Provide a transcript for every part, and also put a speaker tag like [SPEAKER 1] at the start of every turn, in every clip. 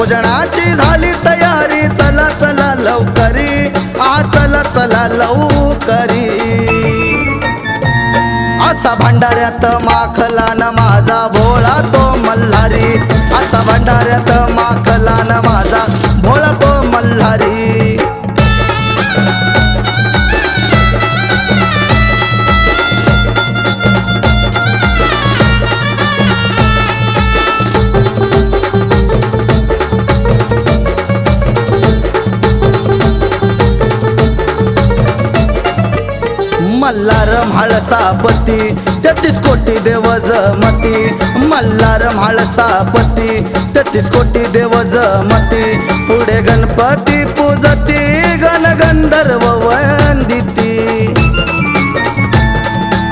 [SPEAKER 1] गणपूजनाची झाली तयारी, चला चला लवकरी, चला चला लवकरी। असा भंडाऱ्यात माखला न माझा भोळा तो मल्हारी, असा भंडाऱ्यात माखला न माझा भोळा तो मल्हारी। मल्हार म्हाळसापती 33 कोटी देव जमती, मल्हार म्हाळसापती 33 कोटी देव जमती। पुढे गणपती पूजती गण गंधर्व वंदिती,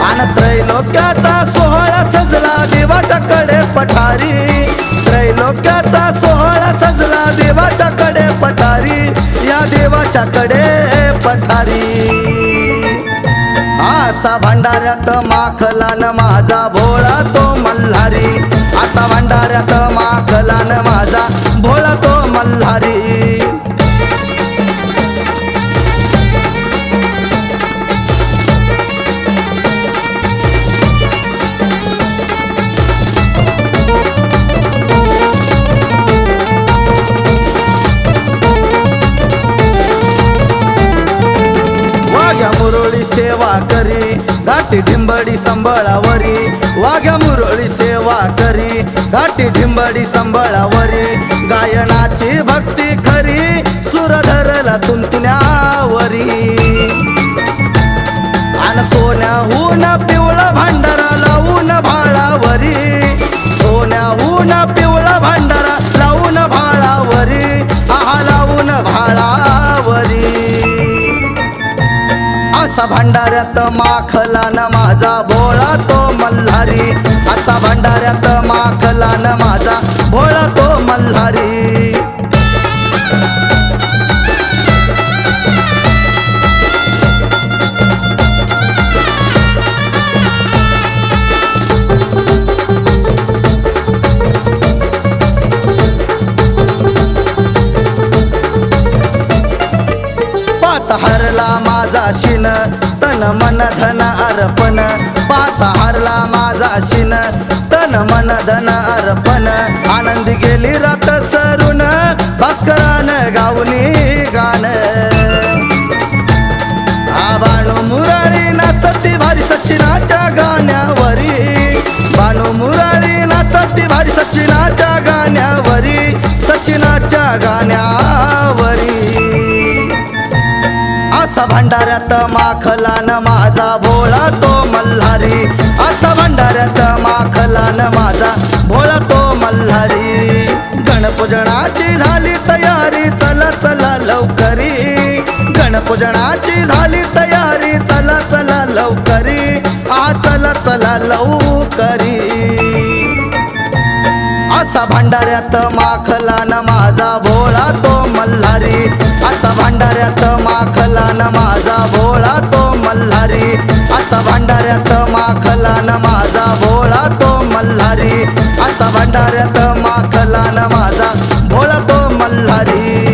[SPEAKER 1] आन त्रैलोक्याचा सोहळा सजला देवाच्या कडे पठारी, त्रैलोक्याचा सोहळा सजला देवाच्या कडे पठारी, या देवाच्या कडे पठारी। असा भंडाऱ्यात माखला न माझा भोळा तो मल्हारी, असा भंडाऱ्यात माखला न माझा भोळा तो मल्हारी। वाघ्या मुरळी सेवा करी घाटी ढिंबडी संबळावरी, वाघ्या मुरळी सेवा करी घाटी ढिंबडी संबळावरी। गायनाची भक्ती खरी सुर धरला तुंतुण्यावरी, आन सोन्याहून पिवळा भांडारा लावून भाळावरी, सोन्याहून पिवळा भांडारा लावून भाळावरी, लावून भाळावरी। असा भंडाऱ्यात माखला न माझा भोळा तो मल्हारी, असा भंडाऱ्यात माखला न माझा भोळा तो मल्हारी। हरला माझा शिन तन मन धन अर्पण, पात हरला माझा शिन तन मन धन अर्पण। आनंदी गेली रात सरून भास्करान गावनी गान, बाणू मुरळी नाचती भारी सचिनाच्या गाण्यावरी, बाणू मुरळी नाचती भारी सचिनाच्या गाण्यावरी, सचिनाच्या गाण्यावरी। असा भंडाऱ्यात माखला न माझा भोळा तो मल्हारी, असा भंडाऱ्यात माखला न माझा भोळा तो मल्हारी। गणपूजनाची झाली तयारी, चला चला लवकरी, गणपूजनाची झाली तयारी, चला चला लवकरी, चला चला लवकरी। असा भंडाऱ्यात माखला न माझा भोळा तो मल्हारी, असा भंडाऱ्यात माखला न माझा भोळा तो मल्हारी, असा भंडाऱ्यात माखला न माझा भोळा तो मल्हारी, असा भंडाऱ्यात माखला न माझा भोळा तो मल्हारी।